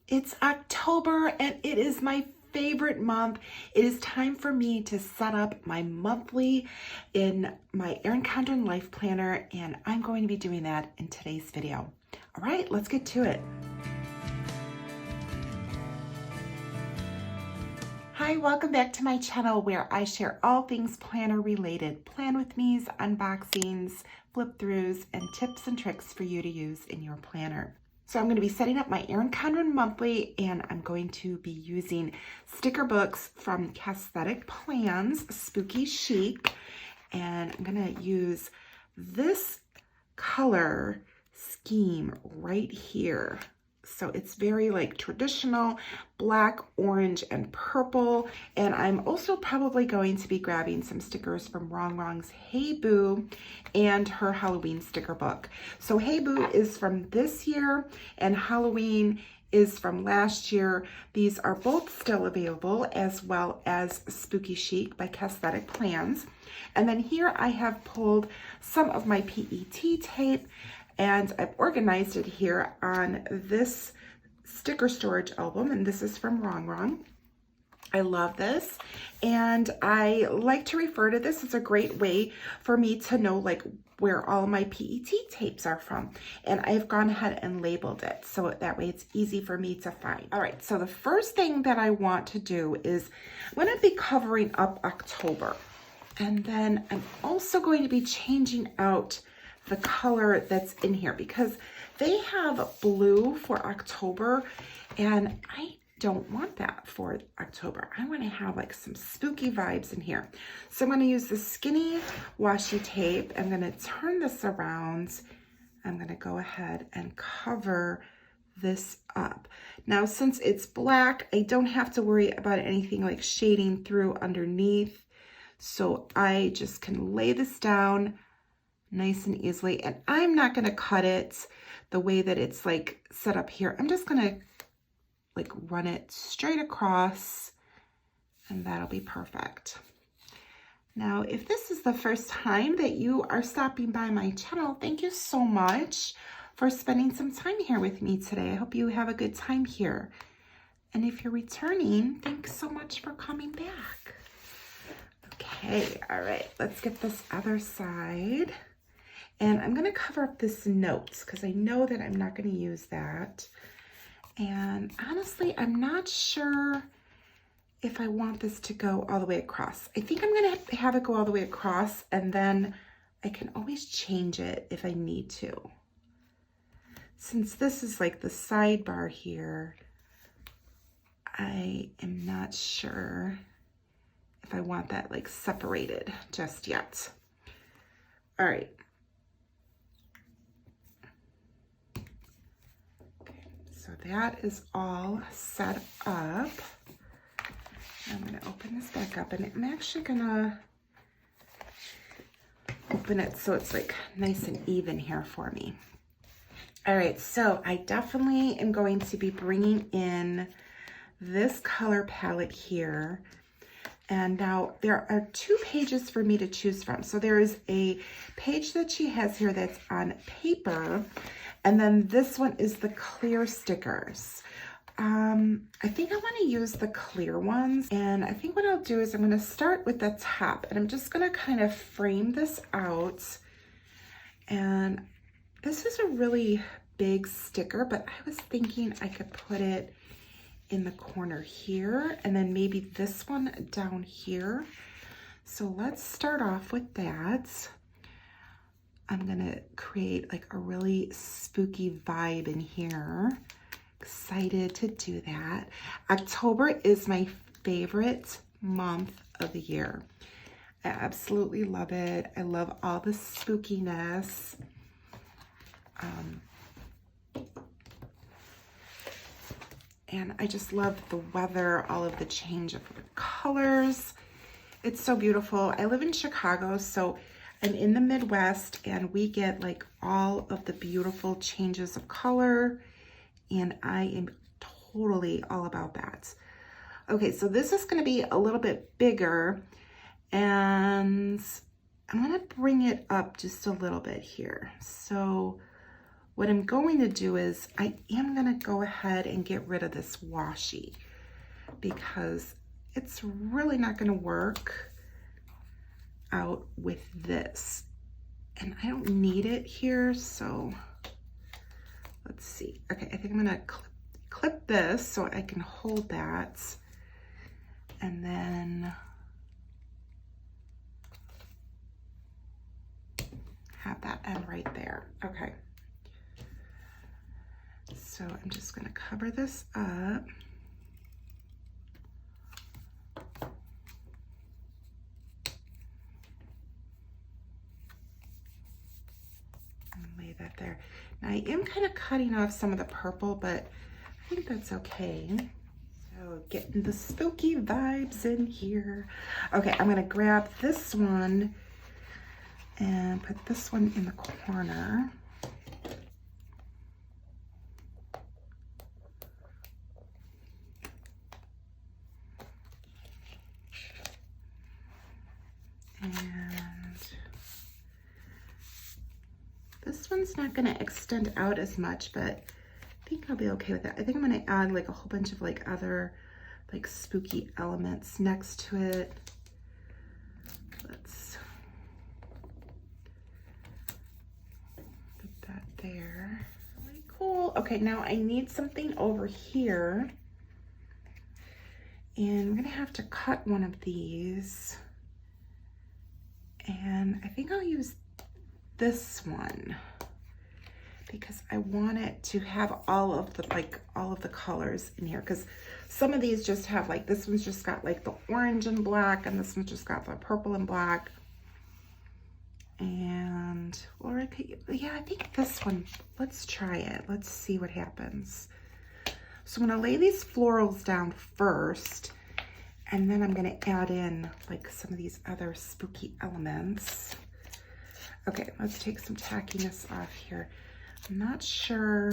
It's October and it is my favorite month. It is time for me to set up my monthly in my Erin Condren Life Planner, and I'm going to be doing that in today's video. All right, let's get to it. Hi, welcome back to my channel where I share all things planner related. Plan with me's, unboxings, flip throughs, and tips and tricks for you to use in your planner. So I'm going to be setting up my Erin Condren monthly, and I'm going to be using sticker books from Cassthetic Plans, Spooky Chic, and I'm going to use this color scheme right here. So it's very like traditional, black, orange, and purple. And I'm also probably going to be grabbing some stickers from RONGRONG's Hey Boo and her Halloween sticker book. So Hey Boo is from this year and Halloween is from last year. These are both still available, as well as Spooky Chic by Cassthetic Plans. And then here I have pulled some of my PET tape, and I've organized it here on this sticker storage album, and this is from RONGRONG. I love this, and I like to refer to this as a great way for me to know like where all my PET tapes are from, and I've gone ahead and labeled it so that way it's easy for me to find. All right, so the first thing that I want to do is I'm going to be covering up October, and then I'm also going to be changing out the color that's in here because they have blue for October, and I don't want that for October. I want to have like some spooky vibes in here. So I'm going to use the skinny washi tape. I'm going to turn this around. I'm going to go ahead and cover this up. Now, since it's black, I don't have to worry about anything like shading through underneath. So I just can lay this down nice and easily, and I'm not going to cut it the way that it's like set up here. I'm just going to like run it straight across, and that'll be perfect. Now, if this is the first time that you are stopping by my channel, thank you so much for spending some time here with me today. I hope you have a good time here. And if you're returning, thanks so much for coming back. Okay, all right, let's get this other side. And I'm going to cover up this notes because I know that I'm not going to use that. And honestly, I'm not sure if I want this to go all the way across. I think I'm going to have it go all the way across, and then I can always change it if I need to. Since this is like the sidebar here, I am not sure if I want that like separated just yet. All right. So that is all set up. I'm going to open this back up, and I'm actually going to open it so it's like nice and even here for me. All right, so I definitely am going to be bringing in this color palette here. And now there are 2 pages for me to choose from. So there is a page that she has here that's on paper, and then this one is the clear stickers. I think I want to use the clear ones, and I think what I'll do is I'm going to start with the top, and I'm just going to kind of frame this out. And this is a really big sticker, but I was thinking I could put it in the corner here, and then maybe this one down here. So let's start off with that. I'm gonna create like a really spooky vibe in here. Excited to do that. October is my favorite month of the year. I absolutely love it. I love all the spookiness. And I just love the weather, all of the change of the colors. It's so beautiful. I live in Chicago, so I'm in the Midwest, and we get like all of the beautiful changes of color, and I am totally all about that. Okay, so this is going to be a little bit bigger, and I'm going to bring it up just a little bit here. So what I'm going to do is I am going to go ahead and get rid of this washi because it's really not going to work out with this. And I don't need it here, so let's see. Okay, I think I'm going to clip this so I can hold that. And then have that end right there. Okay. So I'm just going to cover this up. And lay that there. Now I am kind of cutting off some of the purple, but I think that's okay. So getting the spooky vibes in here. Okay, I'm going to grab this one and put this one in the corner. And this one's not going to extend out as much, but I think I'll be okay with that. I think I'm going to add like a whole bunch of like other like spooky elements next to it. Let's put that there. Really cool. Okay, now I need something over here. And I'm going to have to cut one of these. And I think I'll use this one because I want it to have all of the colors in here, because some of these just have like, this one's just got like the orange and black, and this one's just got the purple and black. And, or I could, yeah, I think this one, let's try it. Let's see what happens. So I'm gonna lay these florals down first, and then I'm gonna add in like some of these other spooky elements. Okay, let's take some tackiness off here. I'm not sure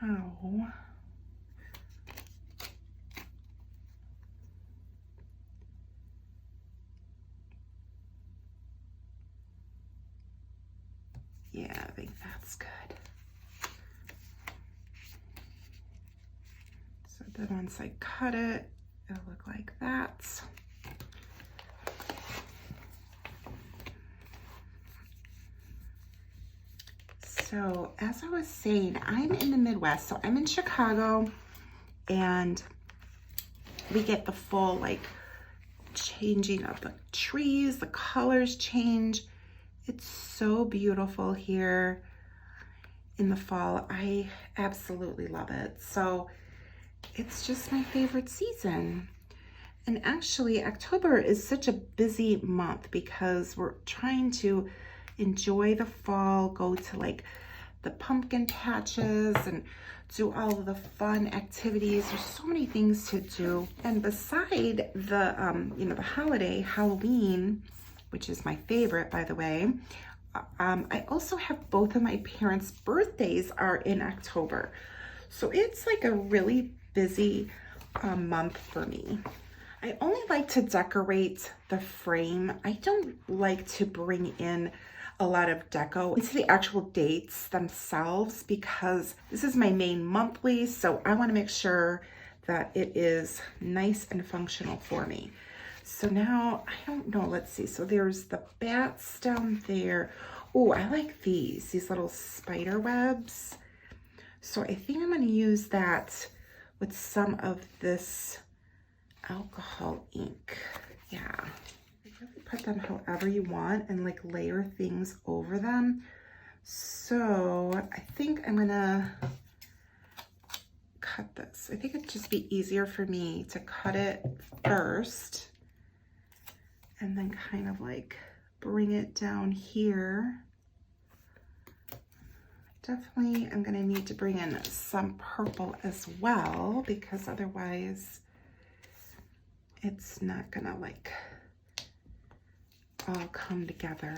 how. Yeah, I think that's good. So then once I cut it, it'll look like that. So as I was saying, I'm in the Midwest, so I'm in Chicago, and we get the full like changing of the trees, the colors change. It's so beautiful here in the fall. I absolutely love it. So it's just my favorite season. And actually October is such a busy month because we're trying to enjoy the fall, go to like the pumpkin patches and do all of the fun activities. There's so many things to do. And beside the, you know, the holiday, Halloween, which is my favorite, by the way, I also have both of my parents' birthdays are in October. So it's like a really busy month for me. I only like to decorate the frame. I don't like to bring in a lot of deco into the actual dates themselves because this is my main monthly, so I want to make sure that it is nice and functional for me. So now, I don't know, let's see. So there's the bats down there. Oh, I like these little spider webs. So I think I'm going to use that with some of this alcohol ink. Yeah. Put them however you want and like layer things over them. So I think I'm gonna cut this. I think it'd just be easier for me to cut it first and then kind of like bring it down here. Definitely I'm gonna need to bring in some purple as well because otherwise it's not gonna like all come together.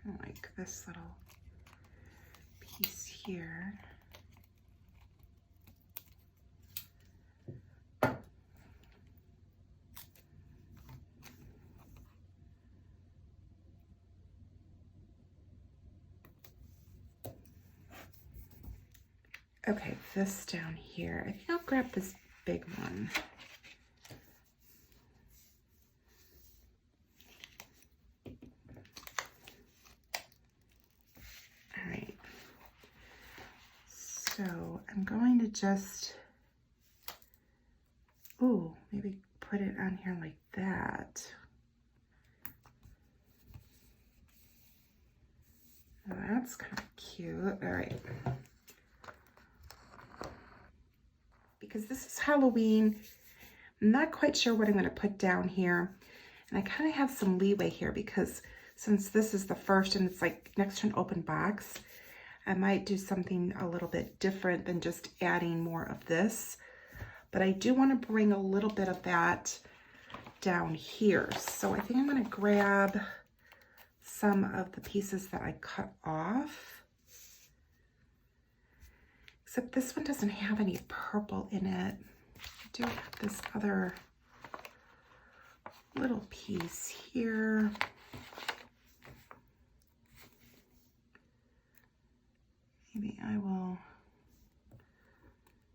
Kind of like this little piece here. Okay, this down here. I think I'll grab this big one. All right. So I'm going to just, ooh, maybe put it on here like that. Oh, that's kind of cute. All right. Because this is Halloween, I'm not quite sure what I'm going to put down here. And I kind of have some leeway here because since this is the first and it's like next to an open box, I might do something a little bit different than just adding more of this. But I do want to bring a little bit of that down here. So I think I'm going to grab some of the pieces that I cut off. Except this one doesn't have any purple in it. I do have this other little piece here. Maybe I will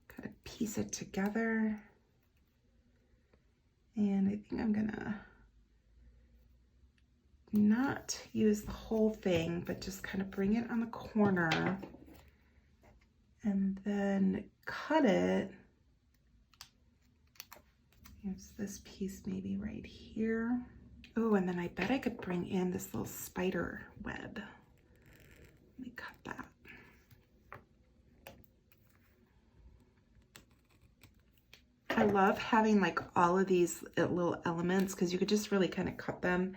kind of piece it together. And I think I'm gonna not use the whole thing, but just kind of bring it on the corner and then cut it. Use this piece maybe right here. Oh, and then I bet I could bring in this little spider web. Let me cut that. I love having like all of these little elements because you could just really kind of cut them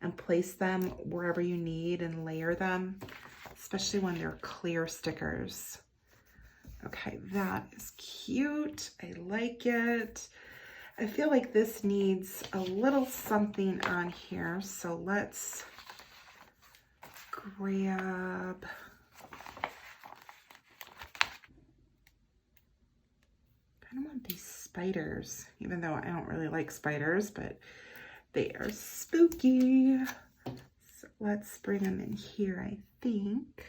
and place them wherever you need and layer them, especially when they're clear stickers. Okay, that is cute. I like it. I feel like this needs a little something on here, so let's grab I want these spiders, even though I don't really like spiders, but they are spooky. So let's bring them in here, I think.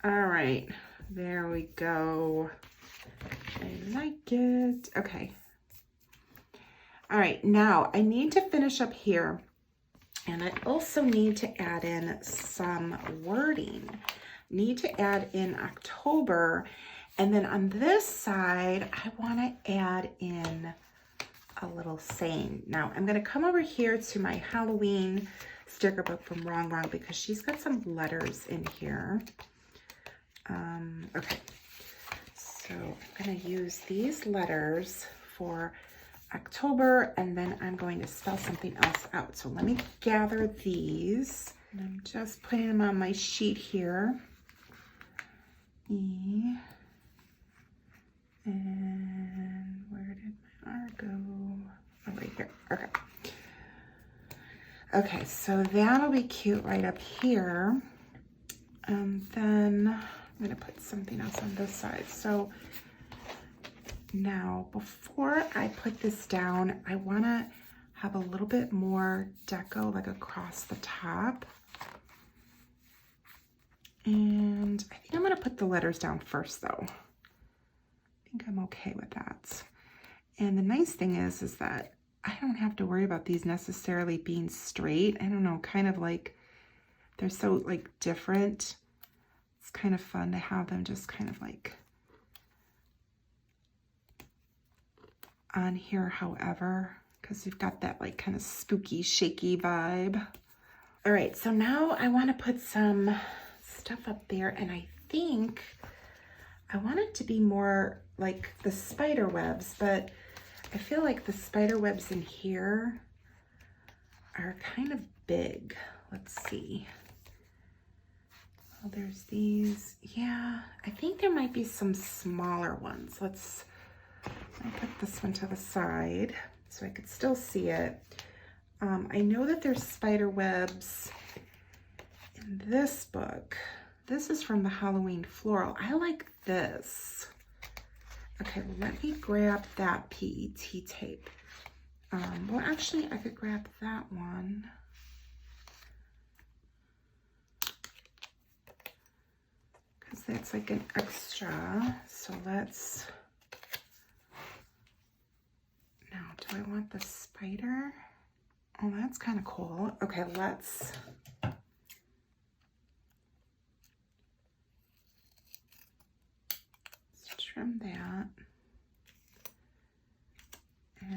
All right, there we go. I like it. Okay. All right, now I need to finish up here. And I also need to add in some wording. Need to add in October. And then on this side, I want to add in a little saying. Now, I'm going to come over here to my Halloween sticker book from RONGRONG because she's got some letters in here. Okay, so I'm going to use these letters for October, and then I'm going to spell something else out. So let me gather these. And I'm just putting them on my sheet here. E. And where did my R go? Oh, right here. Okay. Okay, so that'll be cute right up here. And then I'm going to put something else on this side. So now, before I put this down, I want to have a little bit more deco like across the top. And I think I'm going to put the letters down first though. I think I'm okay with that. And the nice thing is that I don't have to worry about these necessarily being straight. I don't know, kind of like they're so like different. It's kind of fun to have them just kind of like on here, however, because you've got that like kind of spooky, shaky vibe. All right, so now I want to put some stuff up there, and I think I want it to be more like the spider webs, but I feel like the spider webs in here are kind of big. Let's see. Oh, there's these. Yeah, I think there might be some smaller ones. Let's put this one to the side so I could still see it. I know that there's spider webs in this book. This is from the Halloween Floral. I like this. Okay, let me grab that PET tape. Well, actually, I could grab that one. Because that's like an extra. So let's... Now, do I want the spider? Oh, that's kind of cool. Okay, let's trim that. And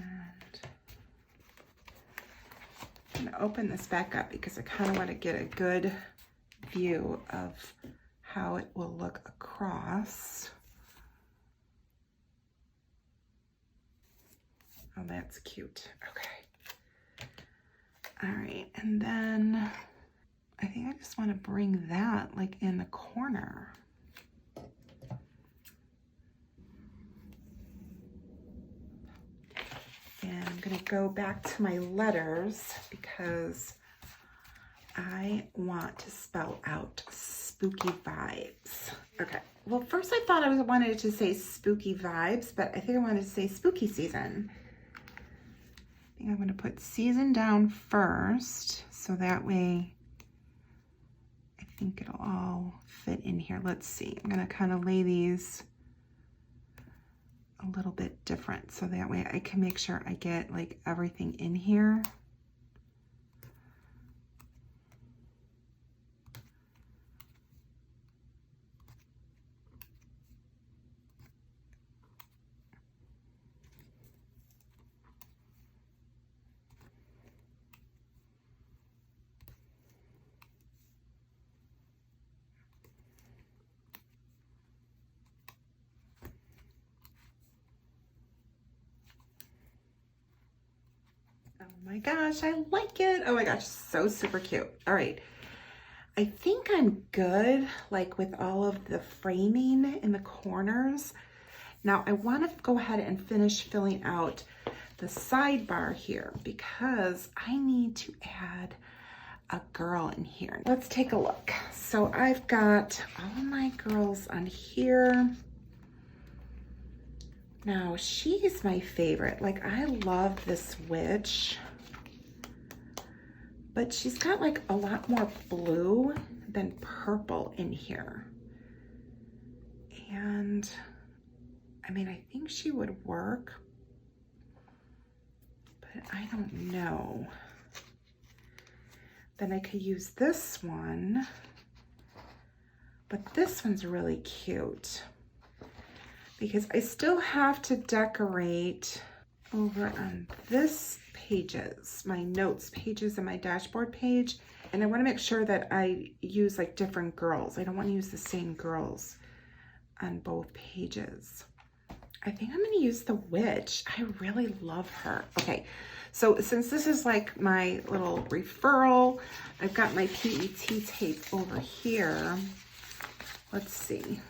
I'm going to open this back up because I kind of want to get a good view of how it will look across. Oh, that's cute. Okay. All right, and then I think I just want to bring that like in the corner. And I'm gonna go back to my letters because I want to spell out spooky vibes. Okay, well first I thought I wanted to say spooky vibes, but I think I wanted to say spooky season. I think I'm gonna put season down first, so that way I think it'll all fit in here. Let's see, I'm gonna kind of lay these a little bit different so that way I can make sure I get like everything in here. Oh my gosh, I like it. Oh my gosh, so super cute. All right, I think I'm good like with all of the framing in the corners. Now I want to go ahead and finish filling out the sidebar here because I need to add a girl in here. Let's take a look. So I've got all my girls on here. Now she's my favorite. Like I love this witch, but she's got like a lot more blue than purple in here. And I mean, I think she would work, but I don't know. Then I could use this one, but this one's really cute because I still have to decorate over on this pages, my notes pages and my dashboard page. And I want to make sure that I use like different girls. I don't want to use the same girls on both pages. I think I'm going to use the witch. I really love her. Okay, so since this is like my little referral, I've got my PET tape over here. Let's see.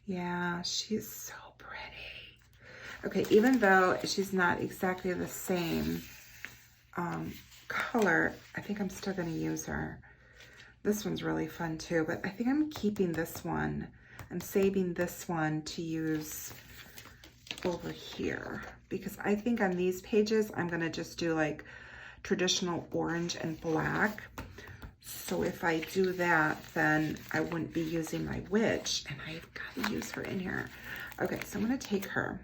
Yeah, she's so pretty. Okay, even though she's not exactly the same color, I think I'm still going to use her. This one's really fun too, but I think I'm keeping this one. I'm saving this one to use over here because I think on these pages, I'm going to just do like traditional orange and black. So if I do that, then I wouldn't be using my witch, and I've got to use her in here. Okay, so I'm going to take her.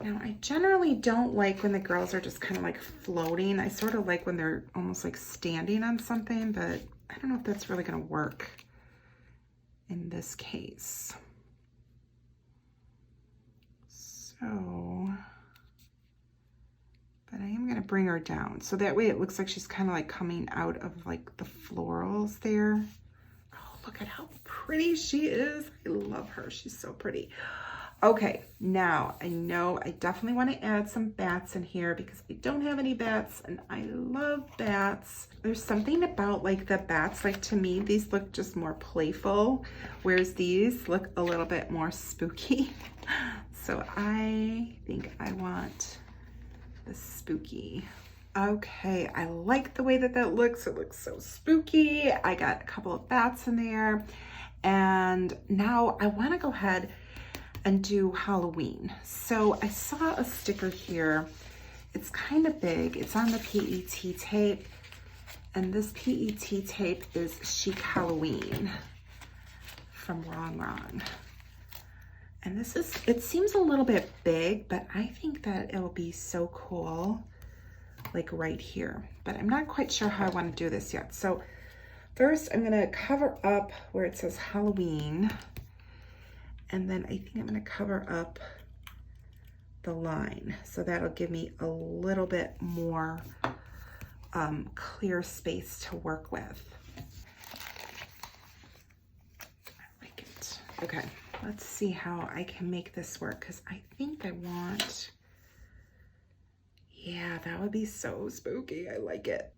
Now, I generally don't like when the girls are just kind of like floating. I sort of like when they're almost like standing on something, but I don't know if that's really going to work in this case. So, but I am going to bring her down. So that way it looks like she's kind of like coming out of like the florals there. Oh, look at how pretty she is. I love her. She's so pretty. Okay, now I know I definitely want to add some bats in here because I don't have any bats and I love bats. There's something about like the bats, like to me, these look just more playful, whereas these look a little bit more spooky. So I think I want the spooky. Okay, I like the way that that looks. It looks so spooky. I got a couple of bats in there. And now I want to go ahead. and do Halloween. So I saw a sticker here. It's kind of big. It's on the PET tape. And this PET tape is Chic Halloween from RONGRONG. And this is, it seems a little bit big, but I think that it'll be so cool, like right here. But I'm not quite sure how I want to do this yet. So first I'm gonna cover up where it says Halloween. And then I think I'm gonna cover up the line. So that'll give me a little bit more clear space to work with. I like it. Okay. Let's see how I can make this work, because I think I want, yeah, that would be so spooky. I like it.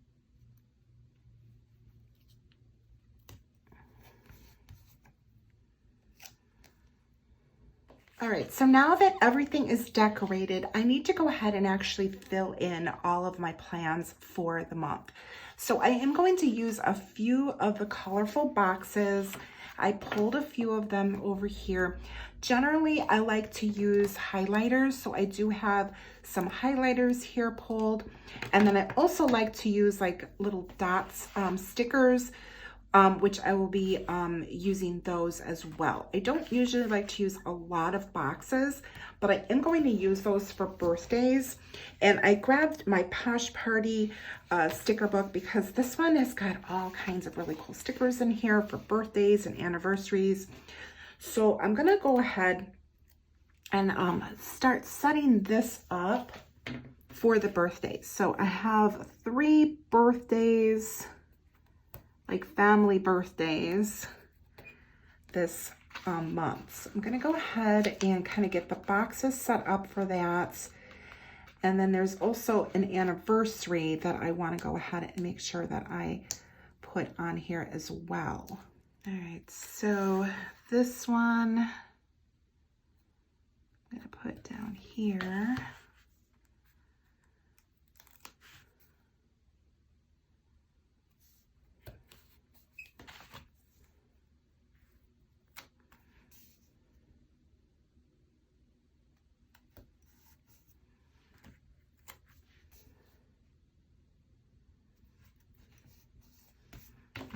All right, so now that everything is decorated, I need to go ahead and actually fill in all of my plans for the month. So I am going to use a few of the colorful boxes. I pulled a few of them over here. Generally, I like to use highlighters, so I do have some highlighters here pulled. And then I also like to use like little dots, stickers, which I will be using those as well. I don't usually like to use a lot of boxes, but I am going to use those for birthdays. And I grabbed my Posh Party sticker book because this one has got all kinds of really cool stickers in here for birthdays and anniversaries. So I'm gonna go ahead and start setting this up for the birthdays. So I have 3 birthdays, like family birthdays this month. So I'm gonna go ahead and kind of get the boxes set up for that. And then there's also an anniversary that I want to go ahead and make sure that I put on here as well. All right, so this one I'm gonna put down here.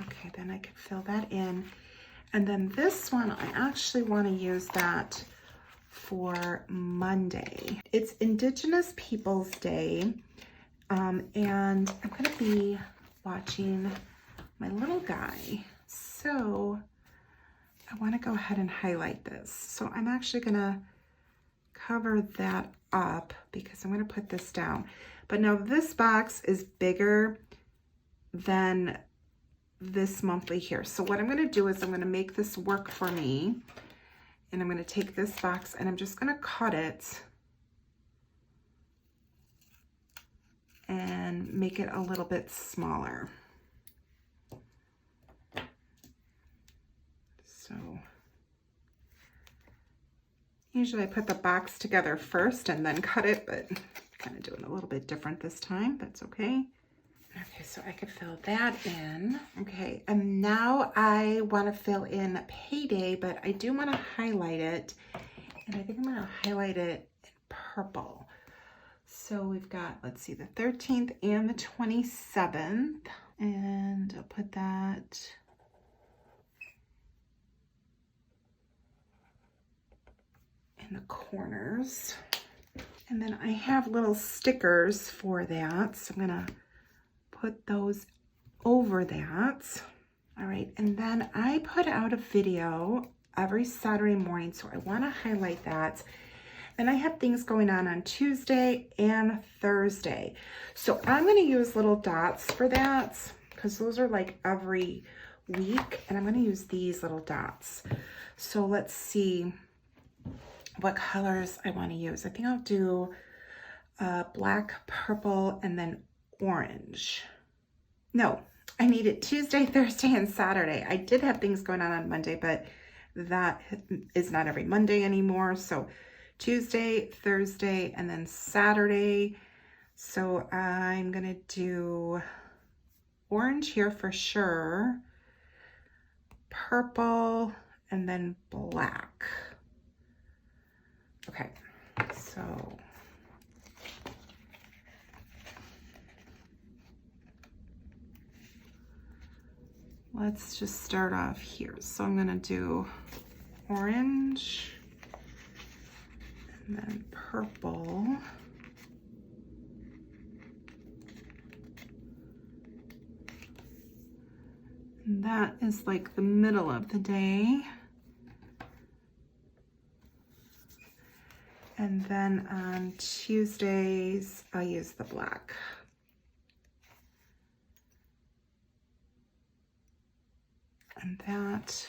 Okay, then I can fill that in. And then this one, I actually want to use that for Monday. It's Indigenous Peoples Day, and I'm going to be watching my little guy. So I want to go ahead and highlight this. So I'm actually going to cover that up because I'm going to put this down. But now this box is bigger than this monthly here. So what I'm going to do is I'm going to make this work for me, and I'm going to take this box and I'm just going to cut it and make it a little bit smaller. So usually I put the box together first and then cut it, but kind of doing a little bit different this time. That's okay. Okay, so I could fill that in. Okay, and now I want to fill in Payday, but I do want to highlight it. And I think I'm going to highlight it in purple. So we've got, let's see, the 13th and the 27th. And I'll put that in the corners. And then I have little stickers for that. So I'm going to put those over that. All right, and then I put out a video every Saturday morning, so I want to highlight that. And I have things going on Tuesday and Thursday. So I'm going to use little dots for that because those are like every week, and I'm going to use these little dots. So let's see what colors I want to use. I think I'll do black, purple, and then orange. No, I need it Tuesday, Thursday, and Saturday. I did have things going on Monday, but that is not every Monday anymore. So Tuesday, Thursday, and then Saturday. So I'm gonna do orange here for sure, purple, and then black. Okay, so let's just start off here. So I'm gonna do orange and then purple. And that is like the middle of the day. And then on Tuesdays, I'll use the black. And that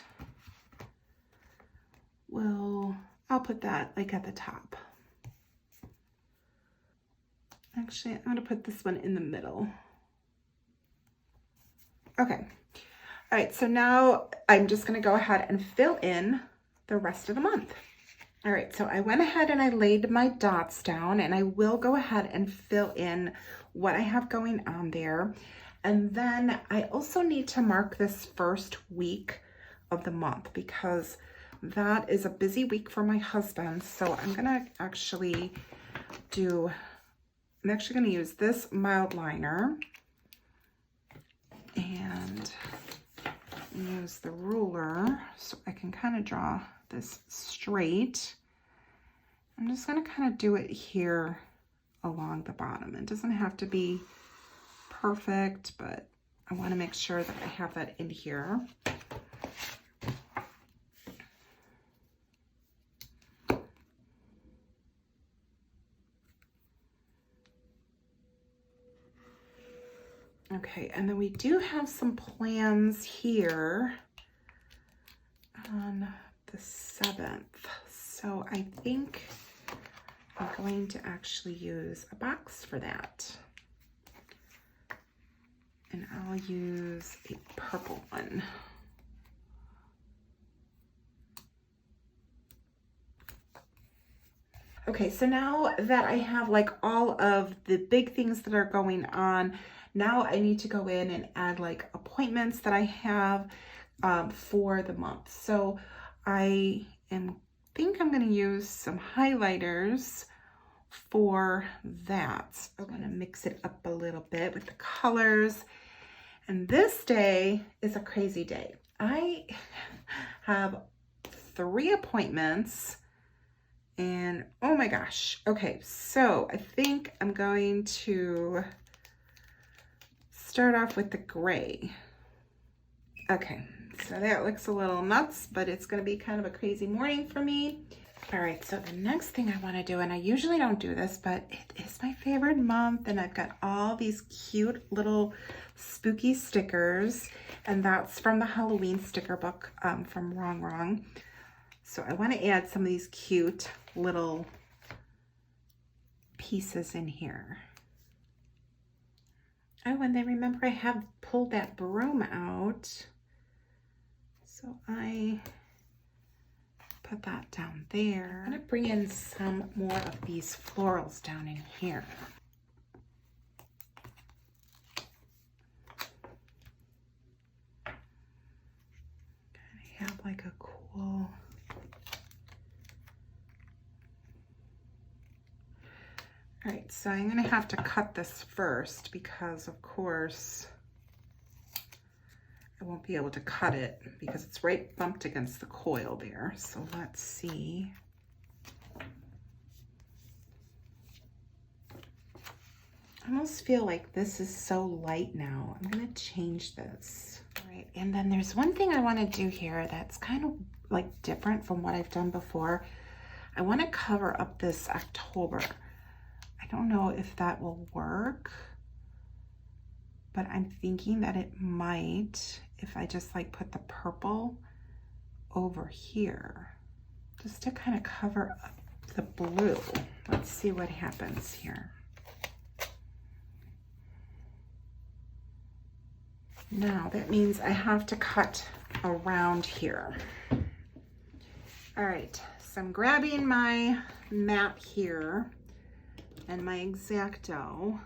will, I'll put that like at the top. Actually, I'm gonna put this one in the middle. Okay. All right, so now I'm just gonna go ahead and fill in the rest of the month. All right, so I went ahead and I laid my dots down, and I will go ahead and fill in what I have going on there. And then I also need to mark this first week of the month because that is a busy week for my husband. So I'm gonna actually do, I'm actually gonna use this Mildliner and use the ruler so I can kind of draw this straight. I'm just gonna kind of do it here along the bottom. It doesn't have to be perfect, but I want to make sure that I have that in here. Okay, and then we do have some plans here on the 7th. So I think I'm going to actually use a box for that. And I'll use a purple one. Okay, so now that I have like all of the big things that are going on, now I need to go in and add like appointments that I have for the month. So I think I'm going to use some highlighters for that. I'm going to mix it up a little bit with the colors. And this day is a crazy day. I have 3 appointments and oh my gosh. Okay, so I think I'm going to start off with the gray. Okay, so that looks a little nuts, but it's going to be kind of a crazy morning for me. All right, so the next thing I want to do, and I usually don't do this, but it is my favorite month, and I've got all these cute little spooky stickers, and that's from the Halloween sticker book from RONGRONG. So I want to add some of these cute little pieces in here. Oh, and then remember I have pulled that broom out. So I put that down there. I'm gonna bring in some more of these florals down in here. I have like a cool, all right, so I'm gonna have to cut this first because of course I won't be able to cut it because it's right bumped against the coil there. So let's see. I almost feel like this is so light now. I'm gonna change this. All right, and then there's one thing I wanna do here that's kind of like different from what I've done before. I wanna cover up this October. I don't know if that will work, but I'm thinking that it might if I just like put the purple over here, just to kind of cover up the blue. Let's see what happens here. Now that means I have to cut around here. All right, so I'm grabbing my map here and my X-Acto,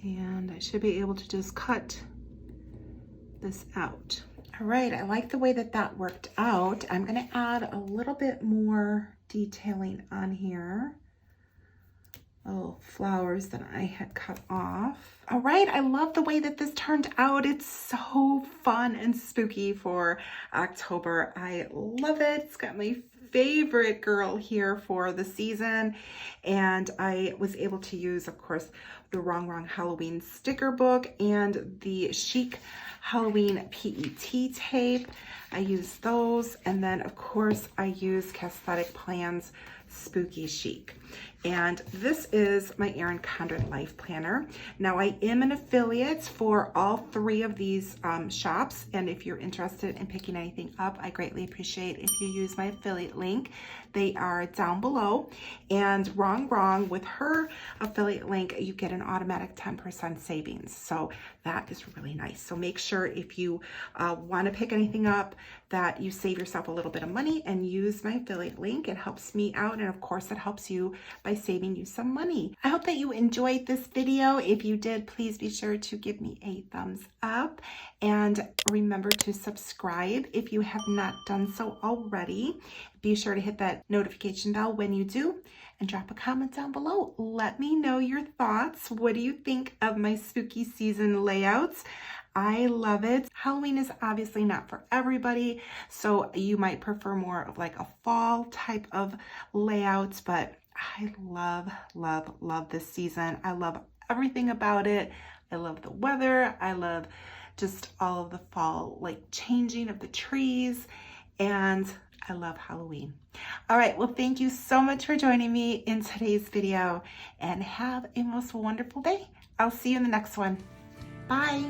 and I should be able to just cut this out. All All right, I like the way that that worked out. I'm gonna add a little bit more detailing on here. Little flowers that I had cut off. All right, I love the way that this turned out. It's so fun and spooky for October. I love it. It's got my favorite girl here for the season. And I was able to use, of course, the Wrong Halloween sticker book and the Chic Halloween PET tape. I use those. And then, of course, I use Cassthetic Plans Spooky Chic. And this is my Erin Condren Life Planner. Now I am an affiliate for all three of these shops, and if you're interested in picking anything up, I greatly appreciate if you use my affiliate link. They are down below. And Wrong with her affiliate link, you get an automatic 10% savings. So that is really nice. So make sure if you want to pick anything up that you save yourself a little bit of money and use my affiliate link. It helps me out, and of course it helps you by saving you some money. I hope that you enjoyed this video. If you did, please be sure to give me a thumbs up and remember to subscribe if you have not done so already. Be sure to hit that notification bell when you do and drop a comment down below. Let me know your thoughts. What do you think of my spooky season layouts? I love it. Halloween is obviously not for everybody, so you might prefer more of like a fall type of layouts, but I love this season. I love everything about it. I love the weather. I love just all of the fall, like changing of the trees, and I love Halloween. All right, well, thank you so much for joining me in today's video, and have a most wonderful day. I'll see you in the next one. Bye.